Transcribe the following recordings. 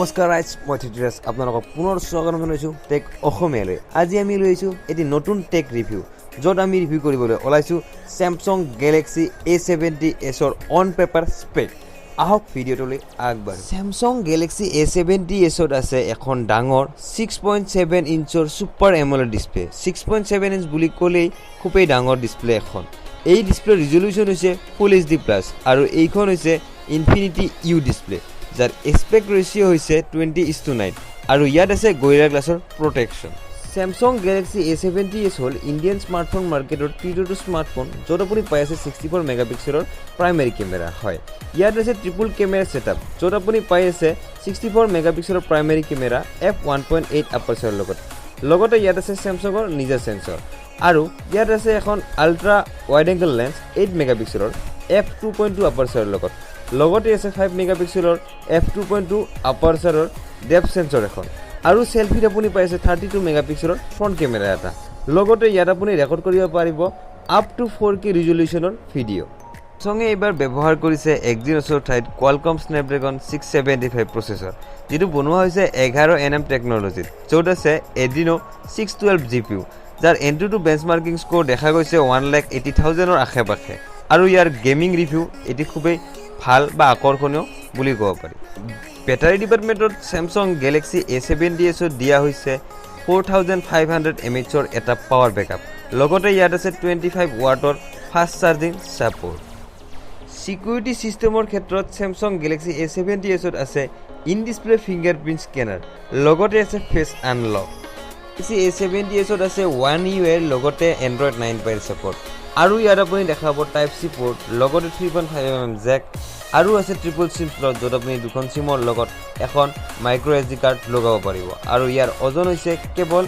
নমস্কাৰ ৰাইজ মই থিটৰেছ আপোনালোকক পুনৰ স্বাগতম জনাইছোঁ টেক অসমীয়ালৈ। আজি আমি লৈছোঁ এটি নতুন টেক ৰিভিউ, য'ত আমি ৰিভিউ কৰিবলৈ ওলাইছোঁ Samsung Galaxy A70s on paper spec. আহক ভিডিঅ'টোলৈ আগবাঢ়ো। Samsung Galaxy A70s আছে এখন ডাঙৰ 6.7 ইঞ্চৰ ছুপাৰ এমোলেড ডিছপ্লে। 6.7 ইঞ্চ বুলি ক'লেই খুবেই ডাঙৰ ডিছপ্লে এখন। এই ডিছপ্লেৰ ৰিজলিউশ্যন হৈছে ফুল HD প্লাছ আৰু এইখন হৈছে ইনফিনিটি ইউ ডিছপ্লে, যাৰ এছপেক্ট ৰেচিঅ' হৈছে 20:9 আৰু ইয়াত আছে গৰিলা গ্লাছৰ প্ৰটেকশ্যন। Samsung Galaxy A70s হ'ল ইণ্ডিয়ান স্মাৰ্টফোন মাৰ্কেটৰ তৃতীয়টো স্মাৰ্টফোন, য'ত আপুনি পাই আছে 64 মেগাপিক্সেলৰ প্ৰাইমেৰী কেমেৰা। হয়, ইয়াত আছে ট্ৰিপল কেমেৰা ছেটআপ, য'ত আপুনি পাই আছে 64 মেগাপিক্সেলৰ প্ৰাইমেৰী কেমেৰা f1.8 আপাৰচাৰৰ লগতে ইয়াত আছে Samsungৰ নিজা সেন্সৰ আৰু ইয়াত আছে এখন ultra wide angle lens 8 মেগাপিক্সেলৰ f2.2 আপাৰচাৰৰ লগতে আছে 5 মেগাপিক্সেলৰ f2.2 আপাৰচাৰৰ ডেপথ সেন্সৰ এখন আৰু সেলফিত আপুনি পাইছে 32 মেগাপিক্সেলৰ ফ্ৰণ্ট কেমেৰা এটা। লগতে ইয়াত আপুনি ৰেকৰ্ড কৰিব পাৰিব আপ টু 4K ৰিজলিউশ্যনৰ ভিডিঅ'। Samsung এইবাৰ ব্যৱহাৰ কৰিছে Exynosৰ ঠাইত Qualcomm Snapdragon 675 প্ৰচেছৰ, যিটো বনোৱা হৈছে 11nm টেকনলজিত, য'ত আছে Adreno 612 GPU, যাৰ এন্ট্ৰি টু বেঞ্চমাৰ্কিং স্ক'ৰ দেখা গৈছে 1,80,000ৰ আশে-পাশে আৰু ইয়াৰ গেমিং ৰিভিউ এটি খুবেই ভাল বা আকৰ্ষণীয় বুলি ক'ব পাৰি। বেটাৰী ডিপাৰ্টমেণ্টত Samsung Galaxy A70s দিয়া হৈছে 4500 mAh এটা পাৱাৰ বেকআপ, লগতে ইয়াত আছে 25 ৱাটৰ ফাষ্ট চাৰ্জিং ছাপৰ্ট। সিকিউৰিটি চিষ্টেমৰ ক্ষেত্ৰত Samsung Galaxy A70s আছে ইনডিসপ্লে ফিংগাৰপ্ৰিণ্ট স্কেনাৰ, লগতে আছে ফেচ আনলক। Galaxy A70s আছে 1UI লগতে Android 9 ছাপৰ্ট আৰু ইয়াত আপুনি দেখা পাব টাইপ চি পৰ্ট, লগতে 3.5mm জেক আৰু আছে ট্ৰিপল চিম স্লট, য'ত আপুনি দুখন চিমৰ লগত এখন microSD কাৰ্ড লগাব পাৰিব আৰু ইয়াৰ ওজন হৈছে কেৱল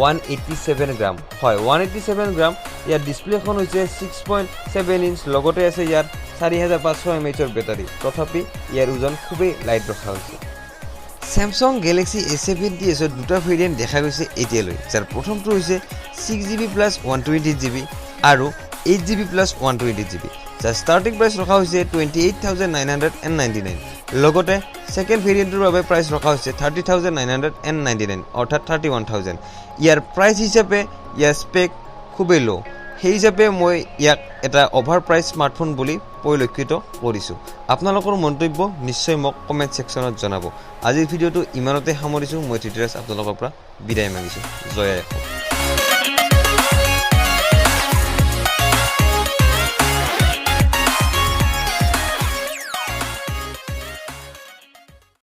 187 গ্ৰাম। হয়, 187 গ্ৰাম। ইয়াৰ ডিছপ্লেখন হৈছে 6.7 ইঞ্চ, লগতে আছে ইয়াত 4500 mAhৰ বেটাৰী, তথাপি ইয়াৰ ওজন খুবেই লাইট ৰখা হৈছে। Samsung Galaxy A70s দুটা ভেৰিয়েণ্ট দেখা গৈছে এতিয়ালৈ, যাৰ প্ৰথমটো হৈছে 6GB প্লাছ 128GB আৰু 8GB প্লাছ 128GB, যাৰ ষ্টাৰ্টিং প্ৰাইচ ৰখা হৈছে 28,999। লগতে ছেকেণ্ড ভেৰিয়েণ্টৰ বাবে প্ৰাইচ ৰখা হৈছে 30,999, অৰ্থাৎ 31,000। ইয়াৰ প্ৰাইচ হিচাপে ইয়াৰ স্পেক খুবেই ল', সেই হিচাপে মই ইয়াক এটা অভাৰ প্ৰাইচ স্মাৰ্টফোন বুলি পৰিলক্ষিত কৰিছোঁ। আপোনালোকৰ মন্তব্য নিশ্চয় মোক কমেণ্ট ছেকশ্যনত জনাব। আজিৰ ভিডিঅ'টো ইমানতে সামৰিছোঁ। মই থিটৰেছ আপোনালোকৰ পৰা বিদায় মাগিছোঁ। জয় আই অসম।